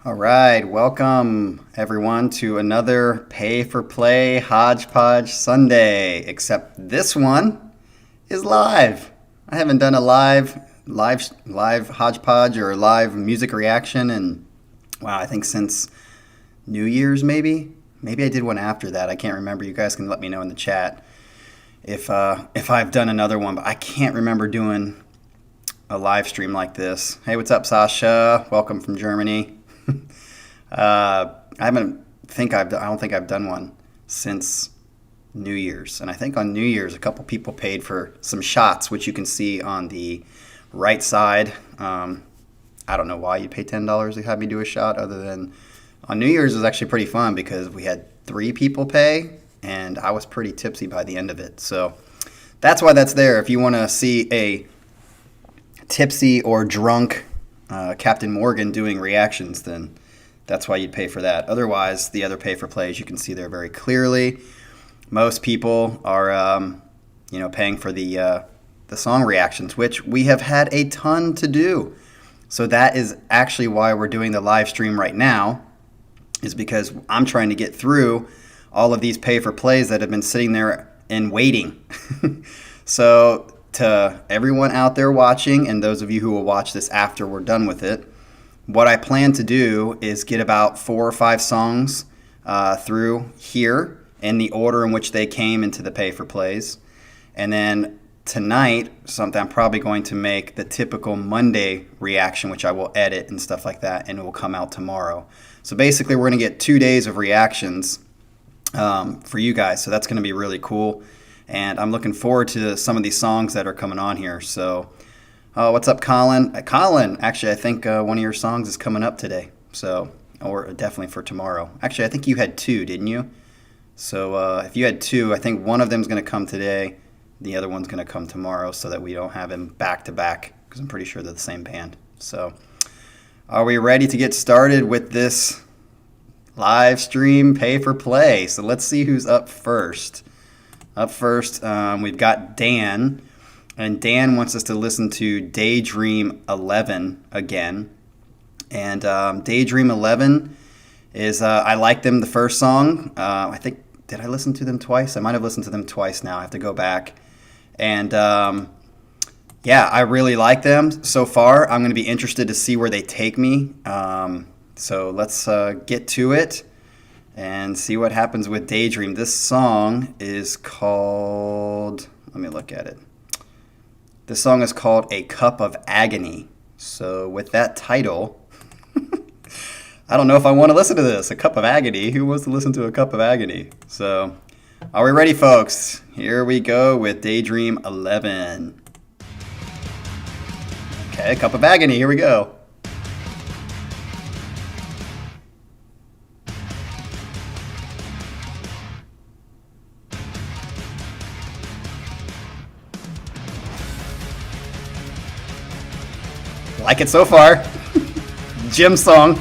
All right, welcome everyone to another Pay for Play Hodgepodge Sunday. Except this one is live. I haven't done a live Hodgepodge or live music reaction in wow, I think since New Year's maybe. Maybe I did one after that. I can't remember. You guys can let me know in the chat if I've done another one, but I can't remember doing a live stream like this. Hey, what's up, Sasha? Welcome from Germany. I don't think I've done one since New Year's, and I think on New Year's a couple people paid for some shots, which you can see on the right side. I don't know why you'd pay $10 to have me do a shot, other than on New Year's it was actually pretty fun because we had 3 people pay, and I was pretty tipsy by the end of it. So that's why that's there. If you want to see a tipsy or drunk Captain Morgan doing reactions, then that's why you'd pay for that. Otherwise, the other pay for plays you can see there very clearly. Most people are, paying for the song reactions, which we have had a ton to do. So that is actually why we're doing the live stream right now, is because I'm trying to get through all of these pay for plays that have been sitting there and waiting. So to everyone out there watching, and those of you who will watch this after we're done with it, what I plan to do is get about 4 or 5 songs through here in the order in which they came into the pay for plays. And then tonight, I'm probably going to make the typical Monday reaction, which I will edit and stuff like that, and it will come out tomorrow. So basically, we're going to get 2 days of reactions for you guys. So that's going to be really cool. And I'm looking forward to some of these songs that are coming on here. So, what's up, Colin? Colin, actually, I think one of your songs is coming up today. So, or definitely for tomorrow. Actually, I think you had 2, didn't you? So, if you had 2, I think one of them is going to come today. The other one's going to come tomorrow, so that we don't have them back to back, because I'm pretty sure they're the same band. So, are we ready to get started with this live stream pay for play? So let's see who's up first. Up first, we've got Dan, and Dan wants us to listen to Daydream 11 again. And Daydream 11 is, I like them, the first song. I think, did I listen to them twice? I might have listened to them twice now. I have to go back. And yeah, I really like them so far. I'm going to be interested to see where they take me. So let's get to it and see what happens with Daydream. This song is called, let me look at it. This song is called A Cup of Agony. So with that title, I don't know if I want to listen to this. A Cup of Agony. Who wants to listen to A Cup of Agony? So are we ready, folks? Here we go with Daydream 11. Okay, Cup of Agony. Here we go. Like it so far. Jim song.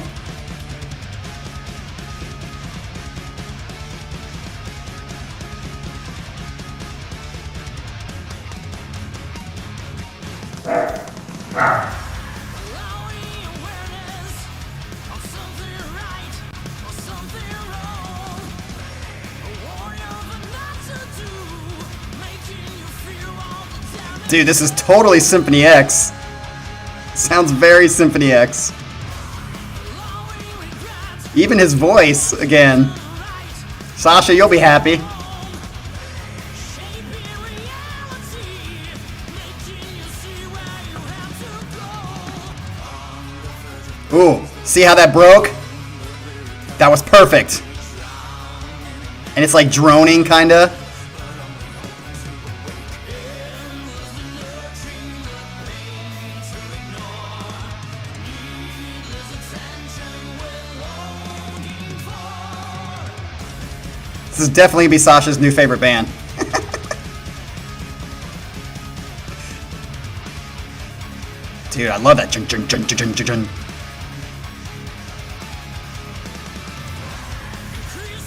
Dude, this is totally Symphony X. Sounds very Symphony X. Even his voice, again. Sasha, you'll be happy. Ooh, see how that broke? That was perfect. And it's like droning, kinda. This is definitely be Sasha's new favorite band. Dude, I love that. Jun, jun, jun, jun, jun, jun.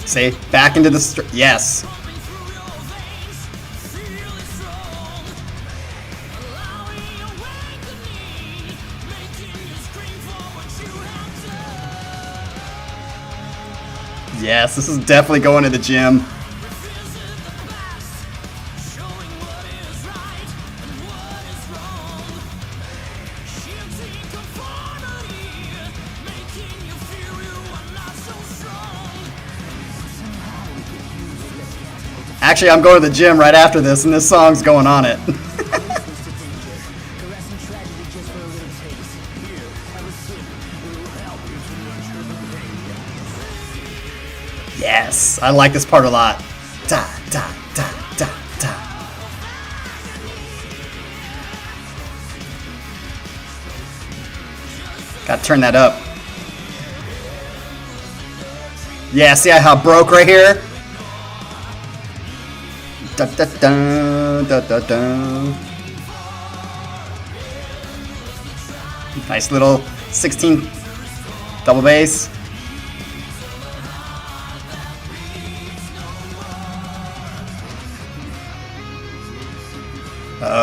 See? Back into the... Yes. Yes, this is definitely going to the gym. Actually, I'm going to the gym right after this, and this song's going on it. Yes, I like this part a lot. Da, da, da, da, da. Gotta turn that up. Yeah, see how it broke right here? Da, da, da, da, da, da. Nice little 16 double bass.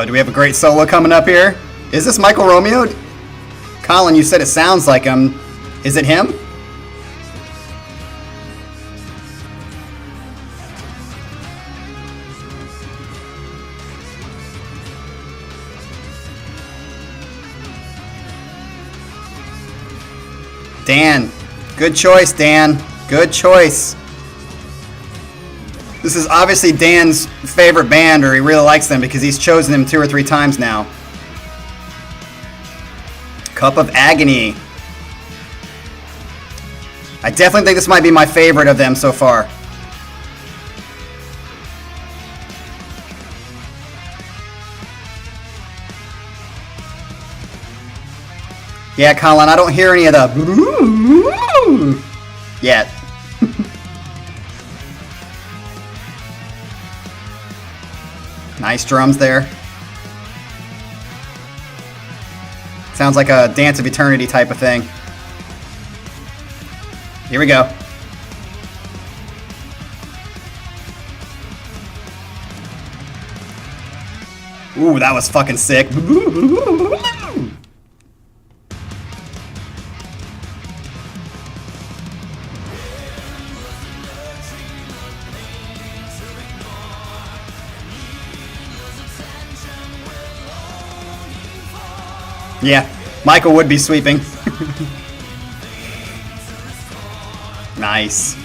Do we have a great solo coming up here? Is this Michael Romeo? Colin, you said it sounds like him. Is it him? Dan. Good choice, Dan. Good choice. This is obviously Dan's favorite band, or he really likes them because he's chosen them 2 or 3 times now. Cup of Agony. I definitely think this might be my favorite of them so far. Yeah, Colin, I don't hear any of the yet. Nice drums there. Sounds like a Dance of Eternity type of thing. Here we go. Ooh, that was fucking sick. Yeah, Michael would be sweeping. Nice.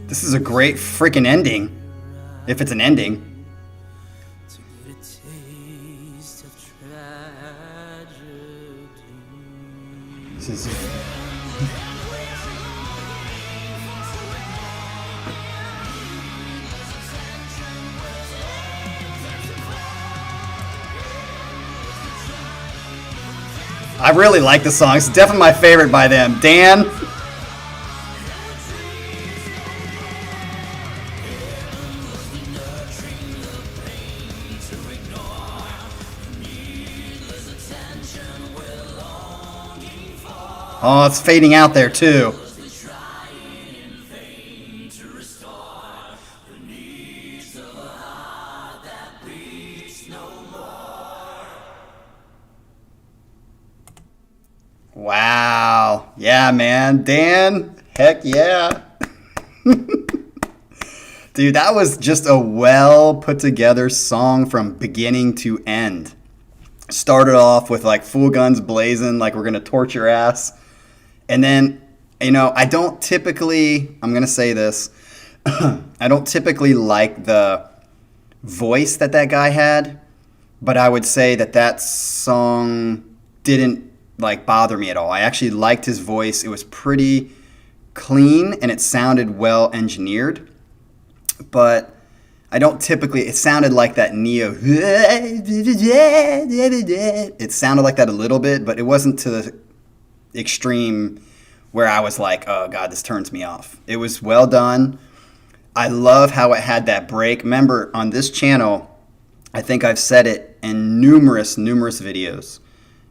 This is a great freaking ending, if it's an ending. This is... I really like this song. It's definitely my favorite by them. Dan. Oh, it's fading out there too. Wow. Yeah, man. Dan, heck yeah. Dude, that was just a well put together song from beginning to end. Started off with like full guns blazing, like we're going to torch your ass. And then, you know, I don't typically, I'm going to say this, I don't typically like the voice that guy had, but I would say that song didn't like bother me at all. I actually liked his voice. It was pretty clean and it sounded well engineered, but I don't typically, it sounded like that Neo, it sounded like that a little bit, but it wasn't to the extreme where I was like, oh God, this turns me off. It was well done. I love how it had that break. Remember, on this channel, I think I've said it in numerous videos.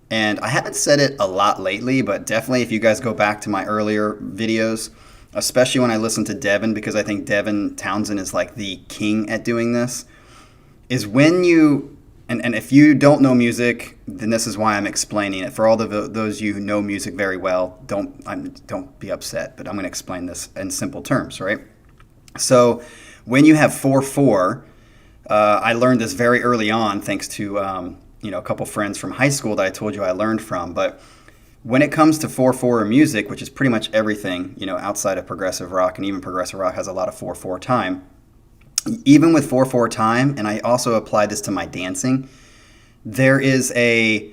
And I haven't said it a lot lately, but definitely if you guys go back to my earlier videos, especially when I listen to Devin, because I think Devin Townsend is like the king at doing this, is when you, and if you don't know music, then this is why I'm explaining it. For all those of you who know music very well, don't be upset, but I'm going to explain this in simple terms, right? So when you have 4/4, I learned this very early on thanks to a couple friends from high school that I told you I learned from. But when it comes to 4/4 music, which is pretty much everything, outside of progressive rock, and even progressive rock has a lot of 4/4 time. Even with 4/4 time, and I also apply this to my dancing, there is a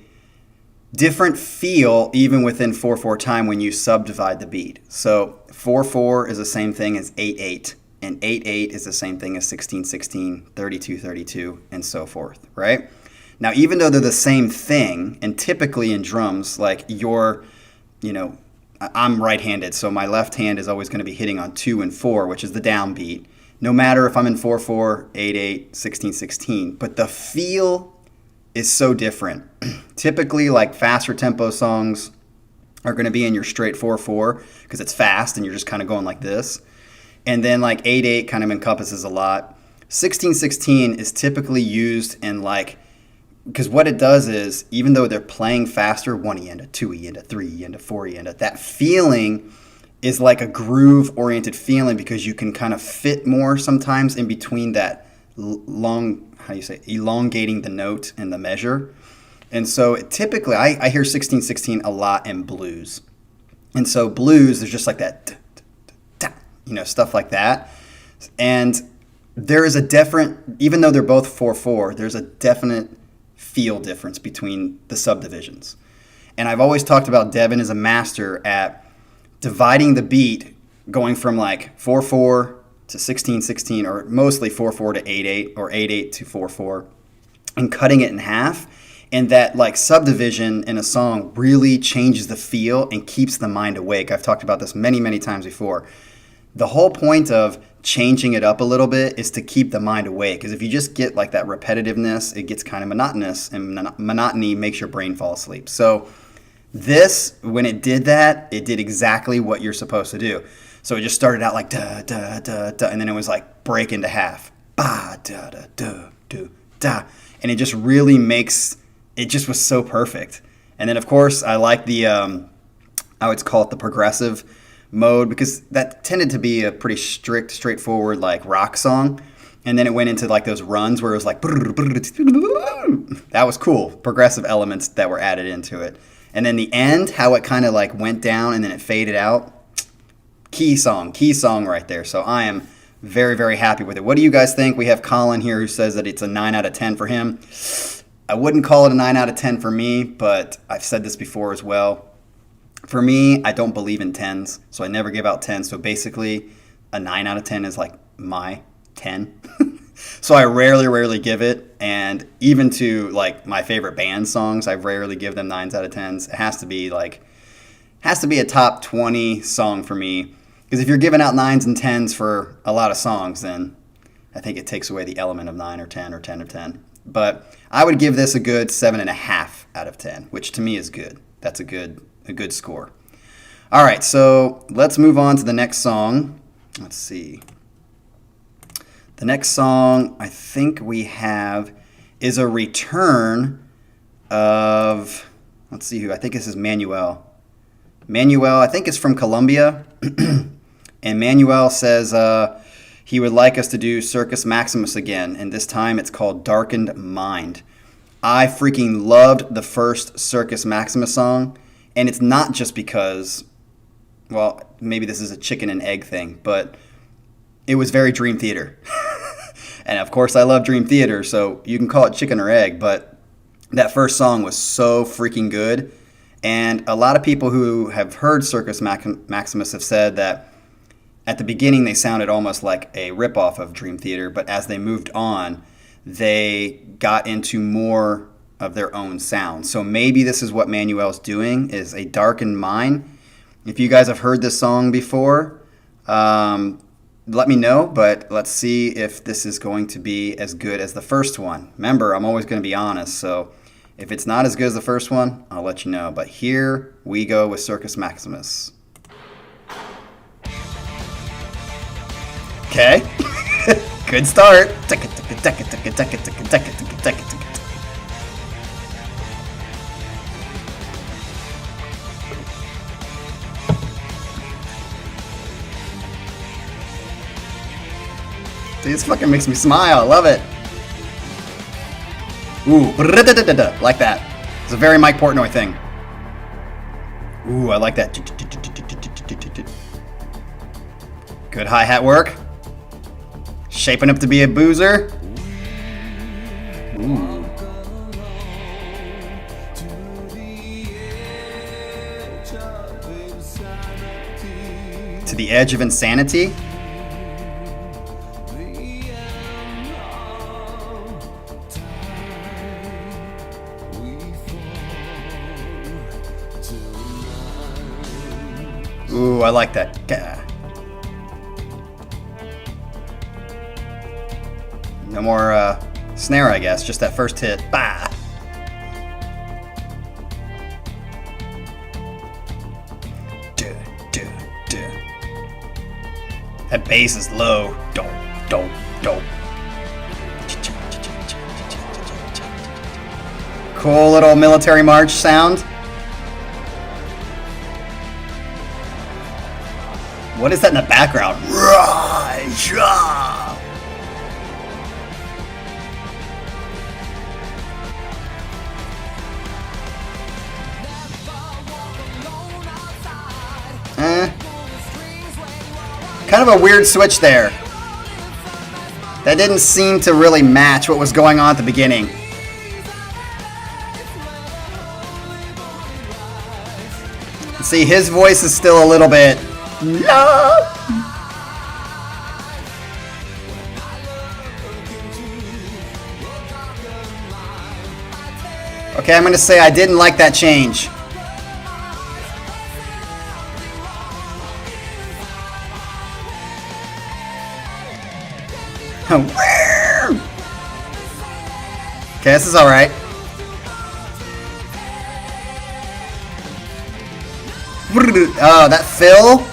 different feel even within 4/4 time when you subdivide the beat. So 4/4 is the same thing as 8/8, and 8/8 is the same thing as 16/16, 32/32, and so forth, right? Now, even though they're the same thing, and typically in drums, like I'm right-handed, so my left hand is always going to be hitting on 2 and 4, which is the downbeat, no matter if I'm in 4/4, 8/8, 16/16. But the feel is so different. Typically, like faster tempo songs are going to be in your straight 4/4 because it's fast and you're just kind of going like this. And then like 8/8 kind of encompasses a lot. 16/16 is typically used in because what it does is, even though they're playing faster, 1E into 2E into 3E into 4E into, that feeling is like a groove-oriented feeling because you can kind of fit more sometimes in between that elongating the note and the measure. And so typically, I hear 16/16 a lot in blues. And so blues, there's just like that, stuff like that. And there is a different, even though they're both 4/4, there's a definite feel difference between the subdivisions. And I've always talked about Devin as a master at dividing the beat, going from like 4/4 to 16/16, or mostly 4/4 to 8/8, or 8/8 to 4/4, and cutting it in half. And that like subdivision in a song really changes the feel and keeps the mind awake. I've talked about this many, many times before. The whole point of changing it up a little bit is to keep the mind awake. Because if you just get like that repetitiveness, it gets kind of monotonous, and monotony makes your brain fall asleep. So this, when it did that, it did exactly what you're supposed to do. So it just started out like da da da da, and then it was like break into half, ba da da da da da, and it just really makes it just was so perfect. And then of course I like the I would call it the progressive mode, because that tended to be a pretty straightforward like rock song, and then it went into like those runs where it was like that was cool, progressive elements that were added into it. And then the end, how it kind of like went down and then it faded out, key song right there. So I am very, very happy with it. What do you guys think? We have Colin here who says that it's a 9 out of 10 for him. I wouldn't call it a 9 out of 10 for me, but I've said this before as well. For me, I don't believe in 10s, so I never give out 10s. So basically, a 9 out of 10 is like my 10. So I rarely give it. And even to like my favorite band songs, I rarely give them 9s out of 10s. It has to be a top 20 song for me. Because if you're giving out 9s and 10s for a lot of songs, then I think it takes away the element of 9 or 10 or 10 or 10. But I would give this a good 7.5 out of 10, which to me is good. That's a good score. All right, so let's move on to the next song. Let's see. The next song I think we have is a return of, let's see who, I think this is Manuel. Manuel, I think, is from Colombia. And Manuel says he would like us to do Circus Maximus again, and this time it's called Darkened Mind. I freaking loved the first Circus Maximus song, and it's not just because, well, maybe this is a chicken and egg thing, but it was very Dream Theater. And of course I love Dream Theater, so you can call it chicken or egg, but that first song was so freaking good. And a lot of people who have heard Circus Maximus have said that at the beginning they sounded almost like a ripoff of Dream Theater, but as they moved on, they got into more of their own sound. So maybe this is what Manuel's doing, is a Darkened Mind. If you guys have heard this song before, let me know, but let's see if this is going to be as good as the first one. Remember, I'm always going to be honest, so if it's not as good as the first one, I'll let you know. But here we go with Circus Maximus. Okay. Good start. This fucking makes me smile. I love it. Ooh, like that. It's a very Mike Portnoy thing. Ooh, I like that. Good hi-hat work. Shaping up to be a boozer. Ooh. To the edge of insanity. Ooh, I like that. No more snare, I guess. Just that first hit. Bah! That bass is low. Don't. Cool little military march sound. What is that in the background? Kind of a weird switch there. That didn't seem to really match what was going on at the beginning. See, his voice is still a little bit low. Okay, I'm going to say I didn't like that change. Okay, this is alright. Oh, that fill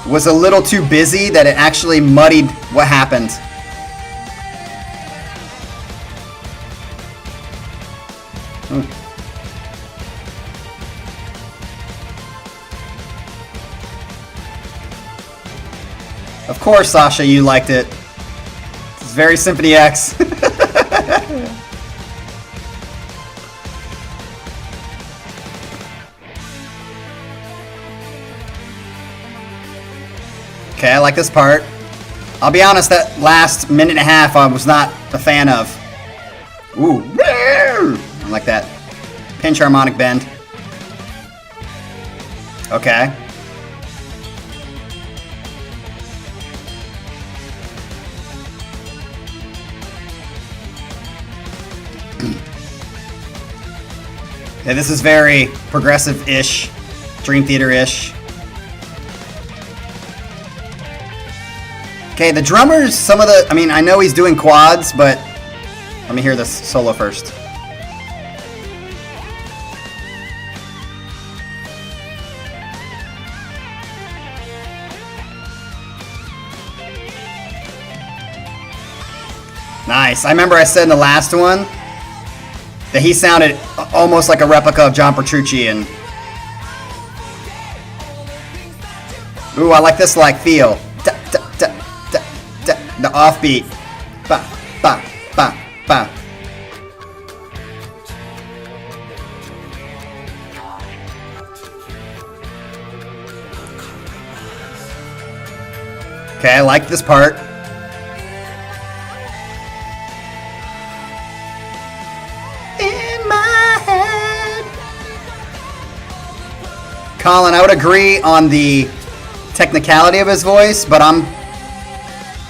was a little too busy that it actually muddied what happened. Of course, Sasha, you liked it. It's very Symphony X. Okay, I like this part. I'll be honest, that last minute and a half I was not a fan of. Ooh, I like that pinch harmonic bend. Okay. Yeah, this is very progressive-ish, Dream Theater-ish. Okay, the drummers, I know he's doing quads, but let me hear this solo first. Nice. I remember I said in the last one that he sounded almost like a replica of John Petrucci, and ooh, I like this feel. The offbeat. Ba, ba, ba, ba. Okay, I like this part. In my head. Colin, I would agree on the technicality of his voice, but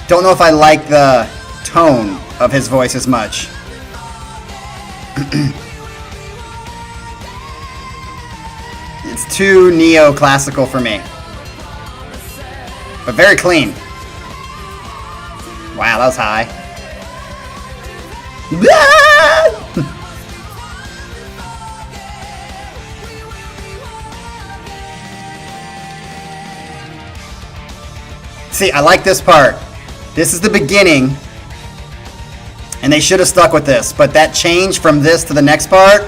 don't know if I like the tone of his voice as much. It's too neo-classical for me. But very clean. Wow, that was high. See, I like this part. This is the beginning, and they should have stuck with this. But that change from this to the next part,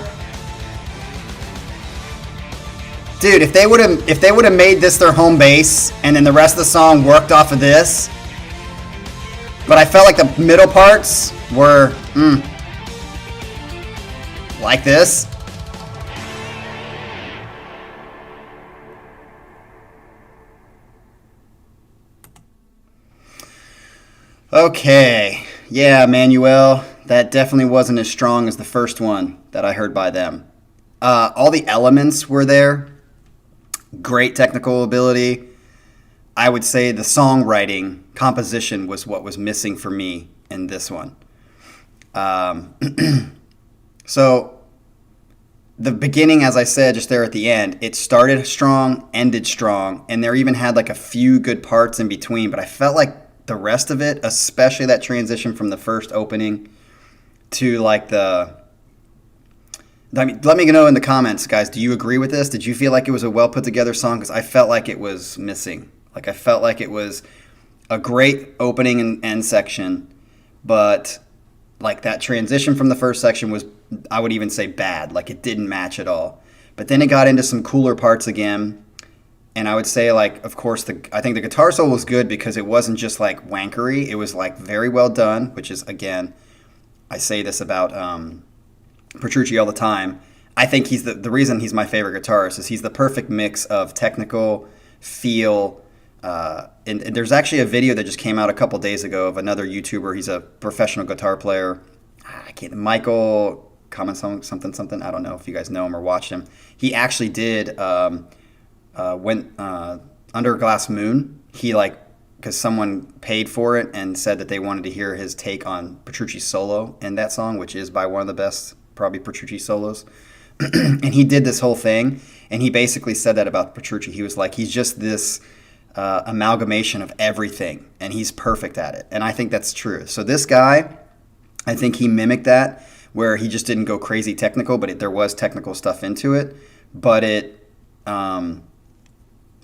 dude. If they would have made this their home base, and then the rest of the song worked off of this. But I felt like the middle parts were like this. Okay, yeah, Manuel, that definitely wasn't as strong as the first one that I heard by them. All the elements were there. Great technical ability. I would say the songwriting, composition was what was missing for me in this one. So the beginning, as I said, just there at the end, it started strong, ended strong, and there even had like a few good parts in between, but I felt like the rest of it, especially that transition from the first opening to like let me know in the comments, guys. Do you agree with this? Did you feel like it was a well put together song? Because I felt like it was missing. Like I felt like it was a great opening and end section, but like that transition from the first section was, I would even say, bad. Like it didn't match at all. But then it got into some cooler parts again. And I would say, like, of course, I think the guitar solo was good because it wasn't just like wankery. It was like very well done, which is, again, I say this about Petrucci all the time. I think he's the reason he's my favorite guitarist is he's the perfect mix of technical, feel. And there's actually a video that just came out a couple days ago of another YouTuber. He's a professional guitar player. Michael, comment something. I don't know if you guys know him or watched him. He actually did. Went Under a Glass Moon, he because someone paid for it and said that they wanted to hear his take on Petrucci's solo in that song, which is by one of the best probably Petrucci solos. And he did this whole thing, and he basically said that about Petrucci. He was like, he's just this amalgamation of everything, and he's perfect at it. And I think that's true. So this guy, I think he mimicked that, where he just didn't go crazy technical, but there was technical stuff into it. But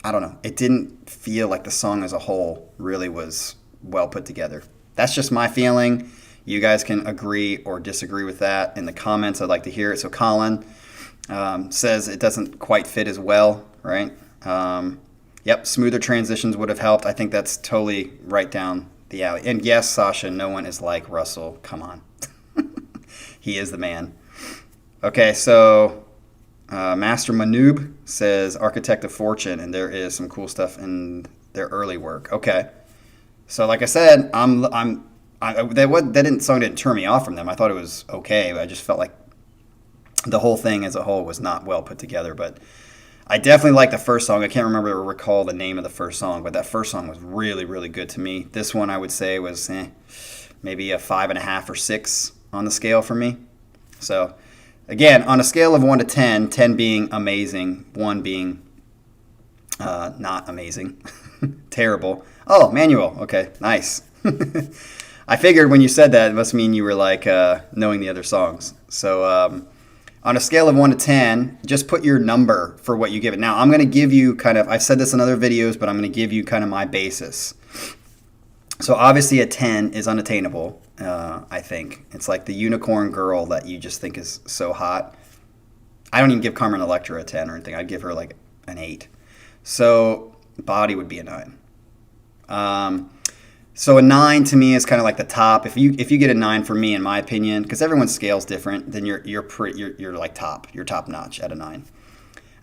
I don't know. It didn't feel like the song as a whole really was well put together. That's just my feeling. You guys can agree or disagree with that in the comments. I'd like to hear it. So Colin says it doesn't quite fit as well, right? Yep, smoother transitions would have helped. I think that's totally right down the alley. And yes, Sasha, no one is like Russell. Come on. He is the man. Okay, so Master Manoob says Architect of Fortune, and there is some cool stuff in their early work. Okay, so like I said, that song didn't turn me off from them. I thought it was okay. I just felt like the whole thing as a whole was not well put together. But I definitely like the first song. I can't remember or recall the name of the first song, but that first song was really, really good to me. This one I would say was maybe a 5.5 or 6 on the scale for me. So. Again, on a scale of 1 to 10, 10 being amazing, 1 being not amazing, terrible. Oh, Manuel. Okay, nice. I figured when you said that, it must mean you were like knowing the other songs. So on a scale of 1 to 10, just put your number for what you give it. Now, I'm going to give you I've said this in other videos, but I'm going to give you kind of my basis. So obviously a 10 is unattainable. I think it's like the unicorn girl that you just think is so hot. I don't even give Carmen Electra a 10 or anything. I'd give her like an 8. So body would be a 9. So a 9 to me is kind of like the top. If you get a 9 for me, in my opinion, because everyone's scale's different, then you're like top. You're top notch at a 9.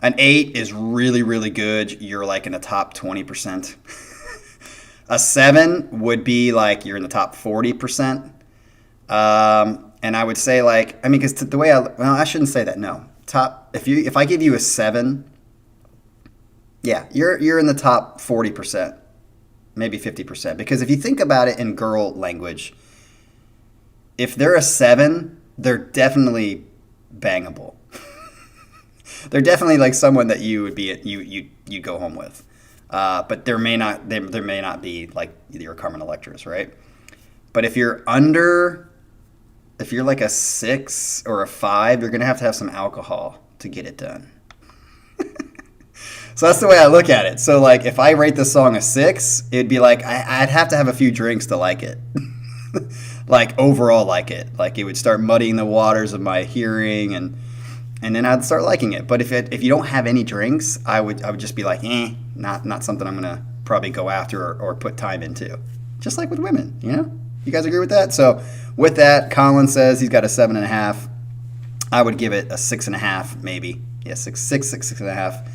An 8 is really, really good. You're like in the top 20%. A 7 would be like you're in the top 40%. And I would say because the way I shouldn't say that. No, if I give you a 7, yeah, you're in the top 40%, maybe 50%. Because if you think about it in girl language, if they're a 7, they're definitely bangable. They're definitely like someone that you would be you go home with. But there may not be like your Carmen Electras, right? But if you're under, if you're like a 6 or a 5, you're going to have some alcohol to get it done. So that's the way I look at it. So like if I rate this song a 6, it'd be like I'd have to have a few drinks to like it. Like overall like it. Like it would start muddying the waters of my hearing and then I'd start liking it. But if you don't have any drinks, I would just be like, not something I'm gonna probably go after or put time into. Just like with women, you know? You guys agree with that? So with that, Colin says he's got a 7.5. I would give it a 6.5 maybe. Yeah, 6.5.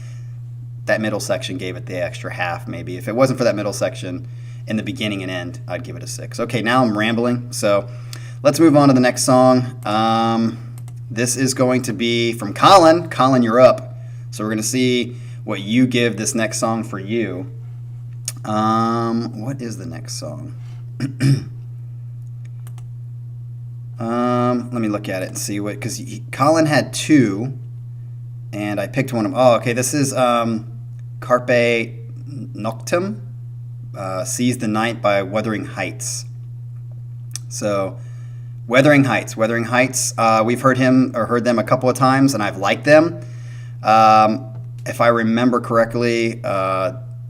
That middle section gave it the extra half maybe. If it wasn't for that middle section in the beginning and end, I'd give it a 6. Okay, now I'm rambling. So let's move on to the next song. This is going to be from Colin. Colin, you're up. So we're going to see what you give this next song for you. What is the next song? Let me look at it and see what, because Colin had 2, and I picked one of them. Oh, okay, this is Carpe Noctem, Seize the Night by Wuthering Heights. So, Wuthering Heights. We've heard them a couple of times, and I've liked them. If I remember correctly,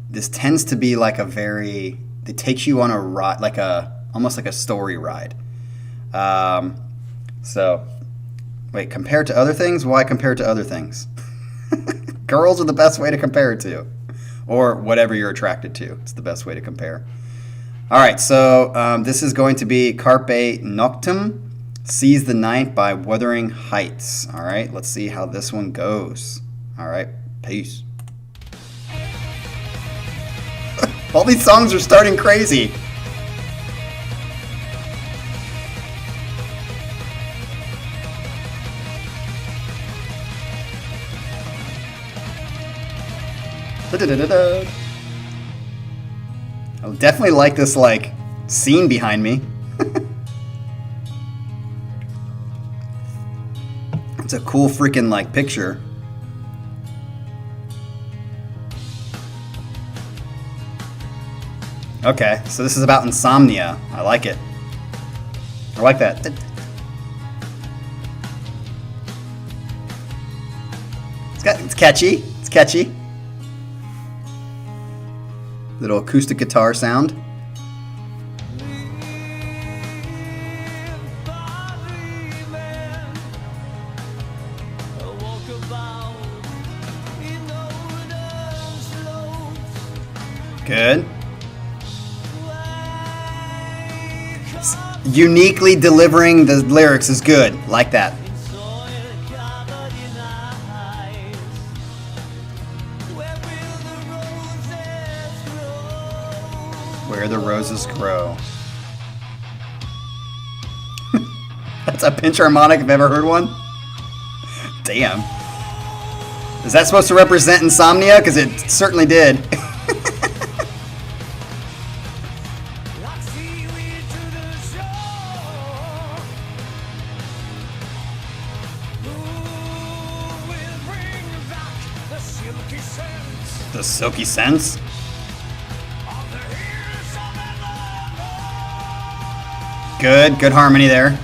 this tends to be like it takes you on a ride, almost like a story ride. So, wait, compared to other things? Why compare to other things? Girls are the best way to compare it to. Or whatever you're attracted to. It's the best way to compare. All right, so this is going to be Carpe Noctem, Seize the Night by Wuthering Heights. All right, let's see how this one goes. All right, peace. All these songs are starting crazy. I definitely like this scene behind me. It's a cool freaking picture. Okay, so this is about insomnia. I like it. I like that. It's catchy. It's catchy. Little acoustic guitar sound. Good. Uniquely delivering the lyrics is good. Like that. Where the roses grow. That's a pinch harmonic if I've ever heard one. Damn. Is that supposed to represent insomnia? Because it certainly did. The silky sense? Good harmony there.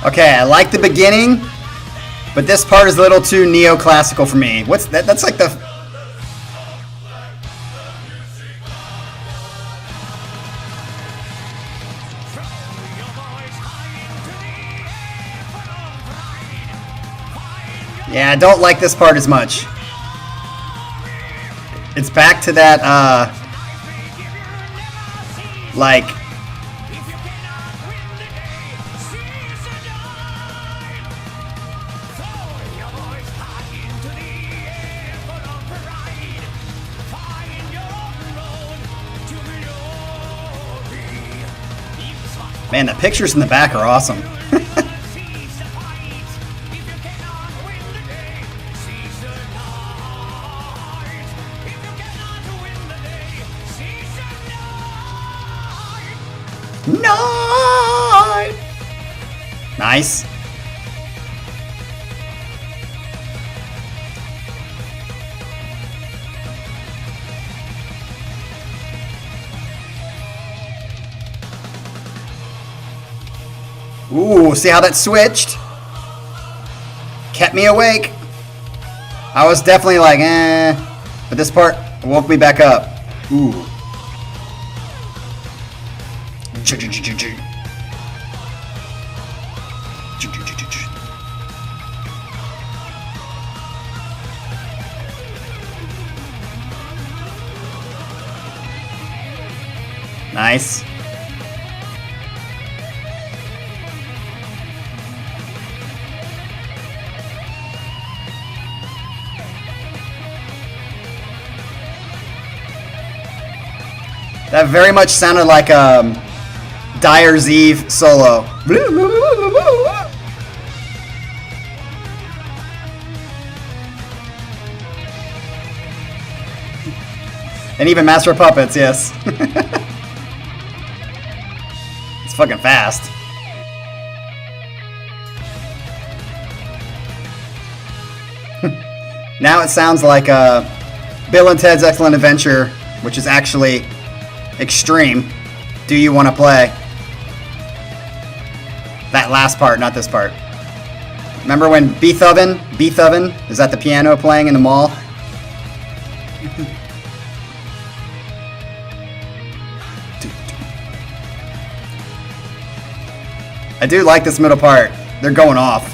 Okay, I like the beginning, but this part is a little too neoclassical for me. What's that? That's like the... Yeah, I don't like this part as much. It's back to that, Man, the pictures in the back are awesome. Nice. Ooh, see how that switched? Kept me awake. I was definitely like, but this part woke me back up. Ooh. Nice. That very much sounded like Dyer's Eve solo. And even Master of Puppets, yes. It's fucking fast. Now it sounds like Bill and Ted's Excellent Adventure, which is actually Extreme. Do you want to play? That last part, not this part. Remember when Beethoven is at the piano playing in the mall? I do like this middle part. They're going off.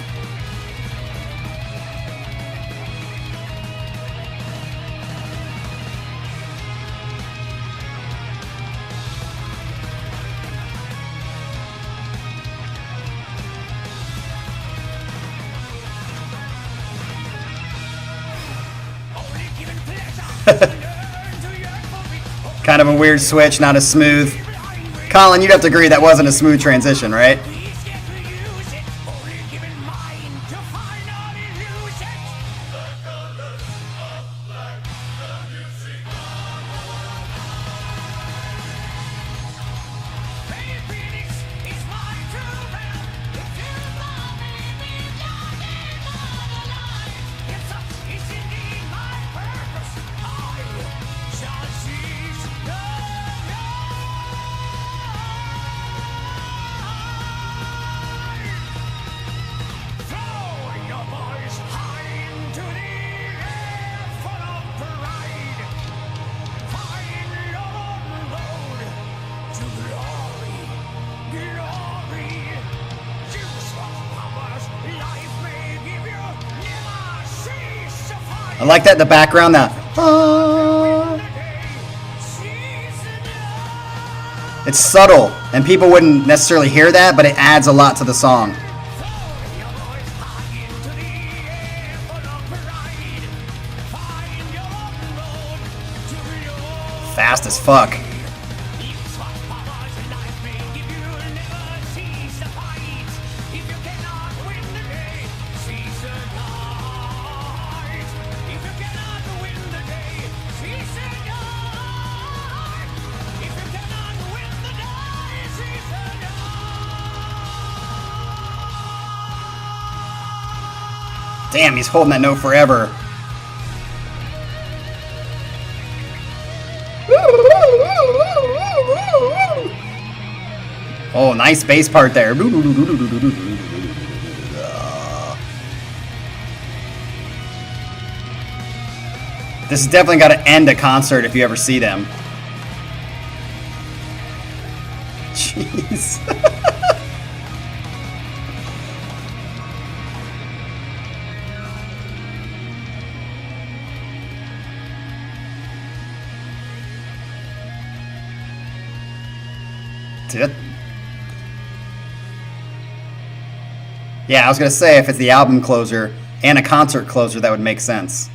Kind of a weird switch, not as smooth. Colin, you'd have to agree that wasn't a smooth transition, right? I like that in the background, that. It's subtle, and people wouldn't necessarily hear that, but it adds a lot to the song. Fast as fuck. Damn, he's holding that note forever. Oh, nice bass part there. This has definitely got to end a concert if you ever see them. Jeez. Yeah, I was going to say, if it's the album closer and a concert closer, that would make sense.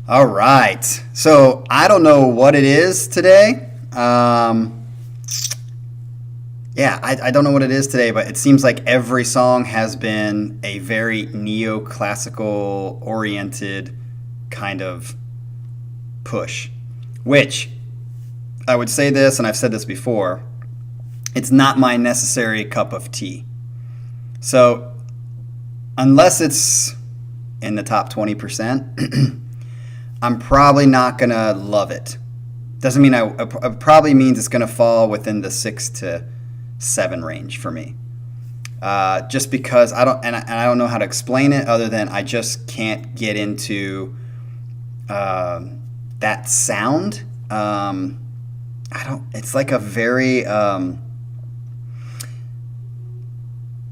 All right. So, I don't know what it is today. Yeah, I don't know what it is today, but it seems like every song has been a very neoclassical oriented kind of push, which I would say this, and I've said this before, it's not my necessary cup of tea. So unless it's in the top 20%, I'm probably not going to love it. Doesn't mean it probably means it's going to fall within the 6 to 7 range for me. Just because I don't know how to explain it other than I just can't get into that sound. It's like a very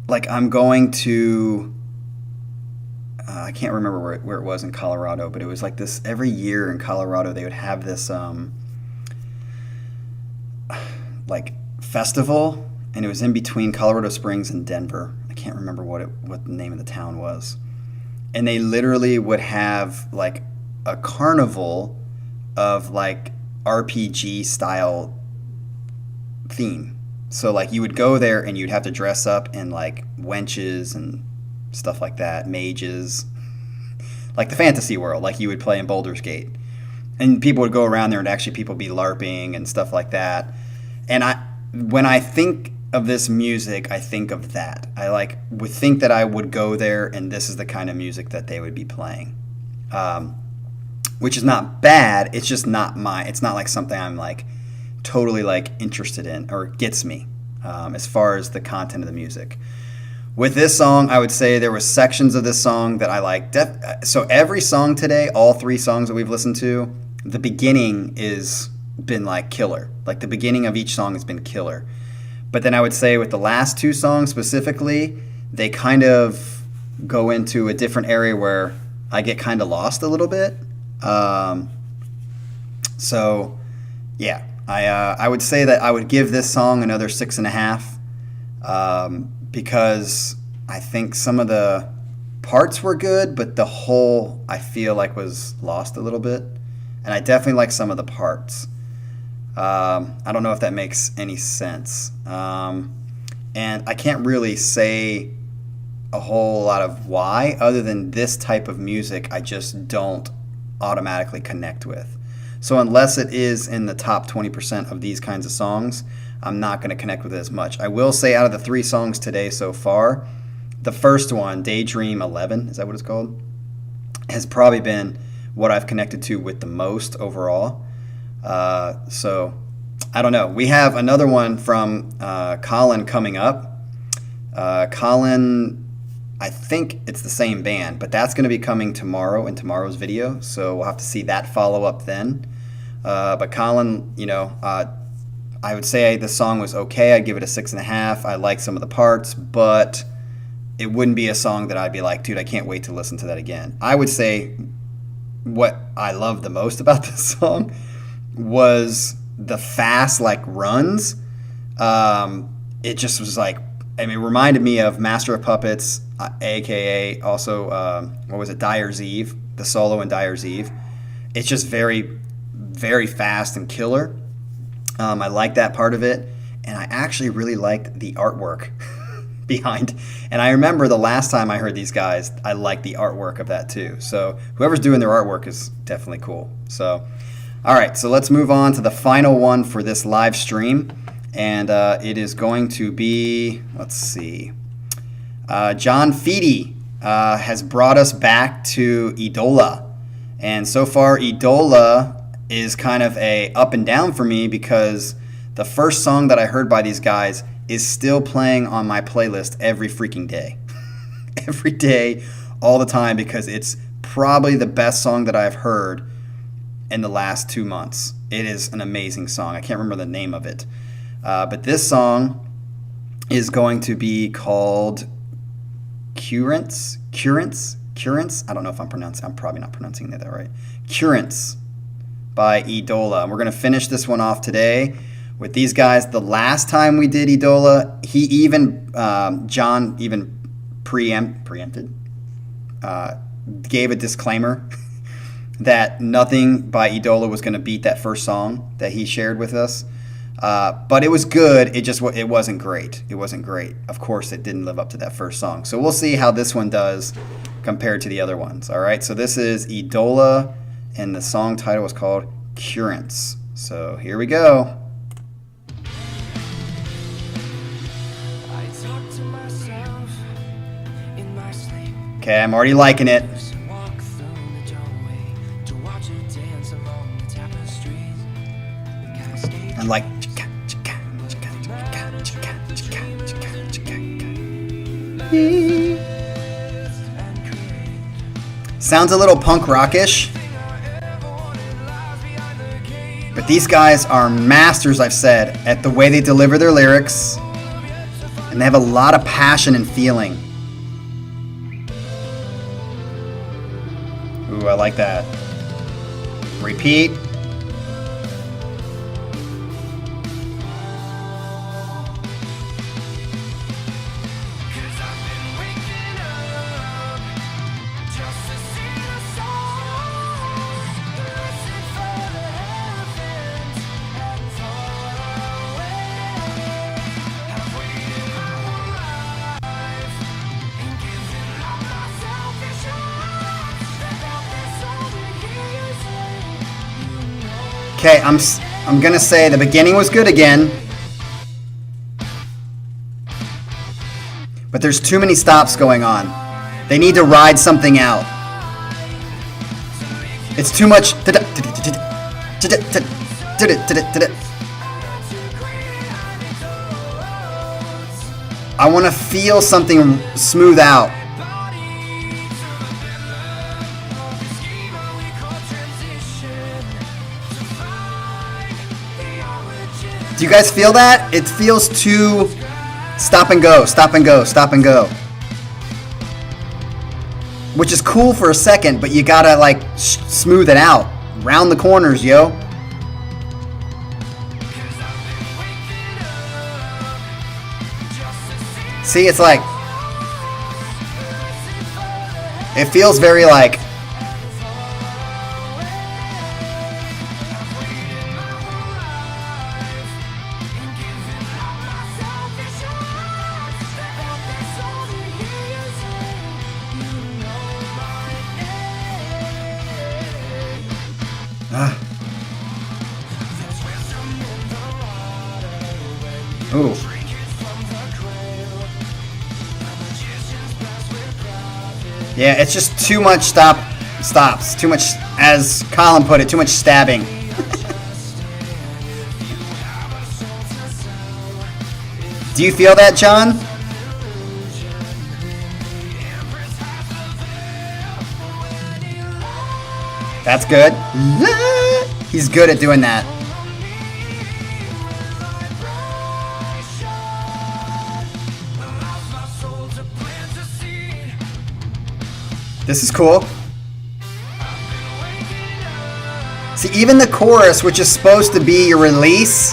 like I'm going to I can't remember where it was in Colorado, but it was like this every year in Colorado they would have this like festival, and it was in between Colorado Springs and Denver. I can't remember what the name of the town was. And they literally would have like a carnival of like RPG style theme. So like you would go there and you'd have to dress up in like wenches and stuff like that, mages, like the fantasy world, like you would play in Baldur's Gate. And people would go around there and actually people be LARPing and stuff like that. And when I think of this music, I think of that. I would think that I would go there and this is the kind of music that they would be playing. Which is not bad. It's just not it's not like something I'm like totally like interested in or gets me as far as the content of the music. With this song, I would say there were sections of this song that I liked. So every song today, all 3 songs that we've listened to, the beginning is been like killer. Like the beginning of each song has been killer. But then I would say with the last 2 songs specifically, they kind of go into a different area where I get kind of lost a little bit. So yeah, I would say that I would give this song another 6.5, because I think some of the parts were good, but the whole I feel like was lost a little bit, and I definitely like some of the parts. I don't know if that makes any sense, and I can't really say a whole lot of why, other than this type of music I just don't automatically connect with. So unless it is in the top 20% of these kinds of songs, I'm not going to connect with it as much. I will say out of the 3 songs today so far, the first one, Daydream 11, is that what it's called? Has probably been what I've connected to with the most overall. So I don't know. We have another one from Colin coming up. Colin, I think it's the same band, but that's going to be coming tomorrow in tomorrow's video, so we'll have to see that follow up then. But Colin, I would say the song was okay. I'd give it a 6.5. I like some of the parts, but it wouldn't be a song that I'd be like, dude, I can't wait to listen to that again. I would say what I love the most about this song was the fast like runs. It just was like, it reminded me of Master of Puppets, aka also what was it, Dyer's Eve, the solo in Dyer's Eve. It's just very, very fast and killer. I like that part of it, and I actually really liked the artwork behind. And I remember the last time I heard these guys, I liked the artwork of that too. So whoever's doing their artwork is definitely cool. So, all right, so let's move on to the final one for this live stream, and it is going to be, let's see, John Feedy has brought us back to Idola, and so far Idola is kind of a up and down for me because the first song that I heard by these guys is still playing on my playlist every freaking day. Every day, all the time, because it's probably the best song that I've heard in the last 2 months. It is an amazing song. I can't remember the name of it. But this song is going to be called Currents. I don't know if I'm probably not pronouncing that right. Currents by Idola. And we're going to finish this one off today with these guys. The last time we did Idola, John even preempted, gave a disclaimer that nothing by Idola was going to beat that first song that he shared with us. But it was good. It wasn't great. It wasn't great. Of course, it didn't live up to that first song. So we'll see how this one does compared to the other ones. All right. So this is Idola, and the song title was called Currents. So here we go. Okay, I'm already liking it. Sounds a little punk rockish. But these guys are masters, I've said, at the way they deliver their lyrics. And they have a lot of passion and feeling. Ooh, I like that. Repeat. Okay, I'm gonna say the beginning was good again, but there's too many stops going on. They need to ride something out. It's too much. I want to feel something smooth out. Do you guys feel that? It feels too stop and go, stop and go, stop and go. Which is cool for a second, but you gotta like smooth it out. Round the corners, yo. See, it's like, it feels very like, ooh. Yeah, it's just too much stops. Too much, as Colin put it, too much stabbing. Do you feel that, John? That's good. He's good at doing that. This is cool. See, even the chorus, which is supposed to be your release,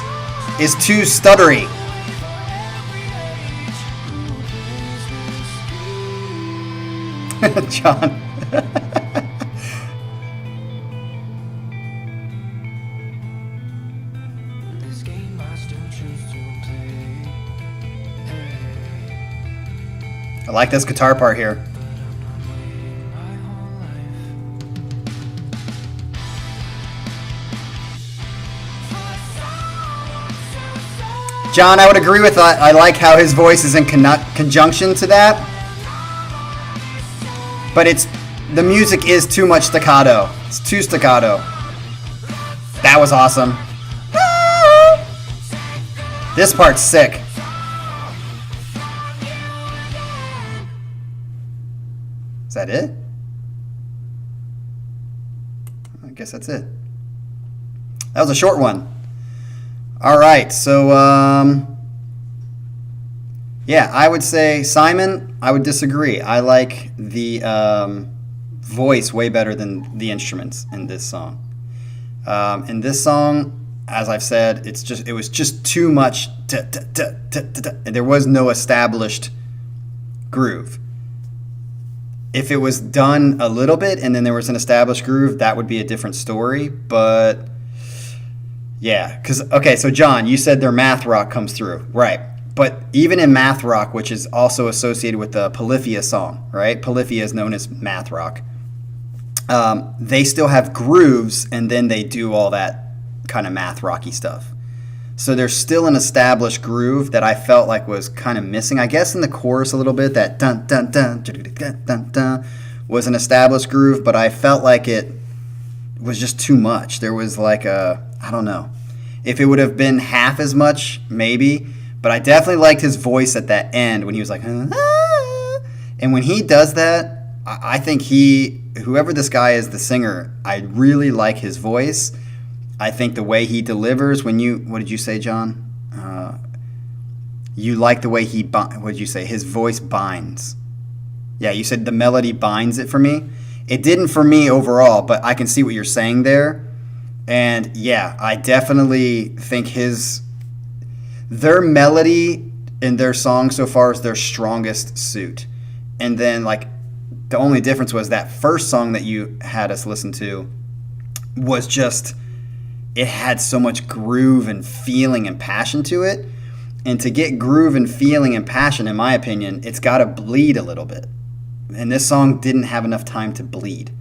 is too stuttery. John. I like this guitar part here. John, I would agree with that. I like how his voice is in conjunction to that. But the music is too much staccato. It's too staccato. That was awesome. This part's sick. Is that it? I guess that's it. That was a short one. All right, so yeah, I would say Simon, I would disagree. I like the voice way better than the instruments in this song. In this song, as I've said, it was just too much. And there was no established groove. If it was done a little bit and then there was an established groove, that would be a different story. But yeah, okay, so John, you said their math rock comes through, right? But even in math rock, which is also associated with the Polyphia song, right? Polyphia is known as math rock. They still have grooves, and then they do all that kind of math rocky stuff. So there's still an established groove that I felt like was kind of missing. I guess in the chorus a little bit, that dun dun dun dun dun dun was an established groove, but I felt like it was just too much. There was like I don't know. If it would have been half as much, maybe. But I definitely liked his voice at that end when he was like, And when he does that, I think whoever this guy is, the singer, I really like his voice. I think the way he delivers what did you say, John? You like the way what did you say? His voice binds. Yeah, you said the melody binds it for me. It didn't for me overall, but I can see what you're saying there. And yeah, I definitely think their melody in their song so far is their strongest suit. And then like the only difference was that first song that you had us listen to was just, it had so much groove and feeling and passion to it. And to get groove and feeling and passion, in my opinion, it's got to bleed a little bit. And this song didn't have enough time to bleed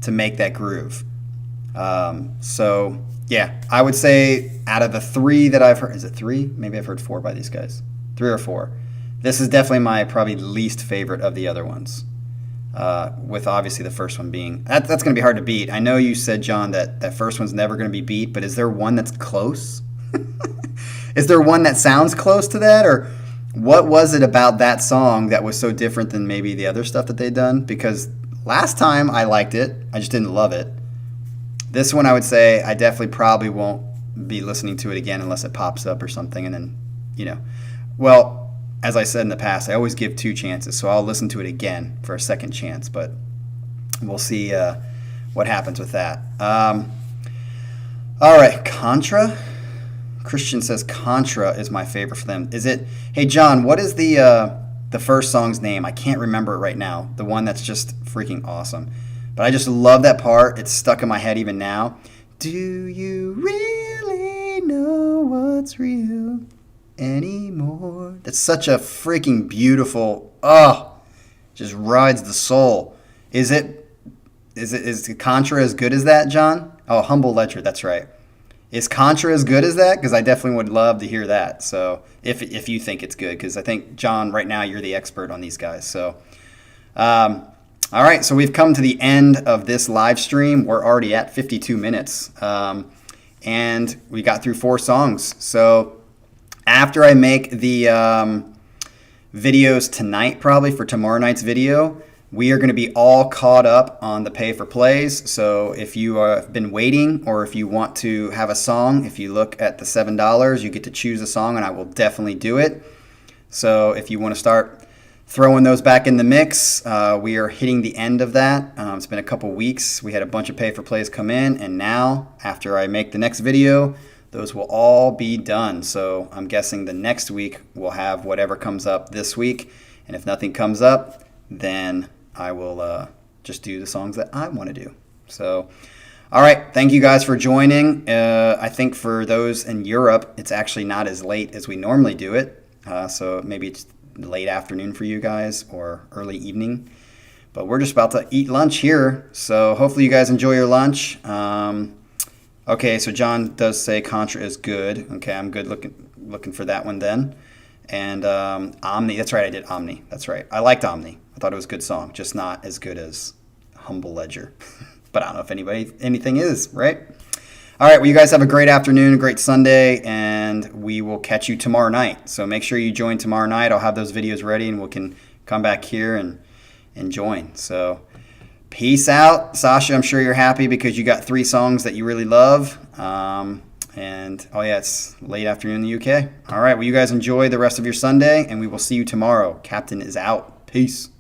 to make that groove. So, yeah, I would say out of the 3 that I've heard, is it 3? Maybe I've heard 4 by these guys. 3 or 4. This is definitely my probably least favorite of the other ones. With obviously the first one being, that's going to be hard to beat. I know you said, John, that first one's never going to be beat, but is there one that's close? Is there one that sounds close to that? Or what was it about that song that was so different than maybe the other stuff that they'd done? Because last time I liked it. I just didn't love it. This one I would say I definitely probably won't be listening to it again unless it pops up or something. And then, well, as I said in the past, I always give 2 chances. So I'll listen to it again for a second chance. But we'll see what happens with that. All right, Contra. Christian says Contra is my favorite for them. Is it? Hey, John, what is the first song's name? I can't remember it right now. The one that's just freaking awesome. But I just love that part. It's stuck in my head even now. Do you really know what's real anymore? That's such a freaking beautiful, just rides the soul. Is Contra as good as that, John? Oh, Humble Ledger, that's right. Is Contra as good as that? Because I definitely would love to hear that. So if you think it's good, because I think, John, right now you're the expert on these guys. So, all right. So we've come to the end of this live stream. We're already at 52 minutes, and we got through 4 songs. So after I make the videos tonight, probably for tomorrow night's video, we are going to be all caught up on the pay for plays. So if you have been waiting, or if you want to have a song, if you look at the $7, you get to choose a song, and I will definitely do it. So if you want to start throwing those back in the mix, we are hitting the end of that. It's been a couple weeks. We had a bunch of pay for plays come in, and now after I make the next video, those will all be done. So I'm guessing the next week we'll have whatever comes up this week. And if nothing comes up, then I will just do the songs that I want to do. So, all right. Thank you guys for joining. I think for those in Europe, it's actually not as late as we normally do it. So maybe it's late afternoon for you guys or early evening. But we're just about to eat lunch here. So hopefully you guys enjoy your lunch. Okay, so John does say Contra is good. Okay, I'm good looking for that one then. And Omni, that's right, I did Omni. That's right. I liked Omni. I thought it was a good song, just not as good as Humble Ledger. But I don't know if anything is, right? All right, well, you guys have a great afternoon, a great Sunday, and we will catch you tomorrow night. So make sure you join tomorrow night. I'll have those videos ready, and we can come back here and join. So peace out. Sasha, I'm sure you're happy because you got 3 songs that you really love. And, oh, yeah, it's late afternoon in the UK. All right, well, you guys enjoy the rest of your Sunday, and we will see you tomorrow. Captain is out. Peace.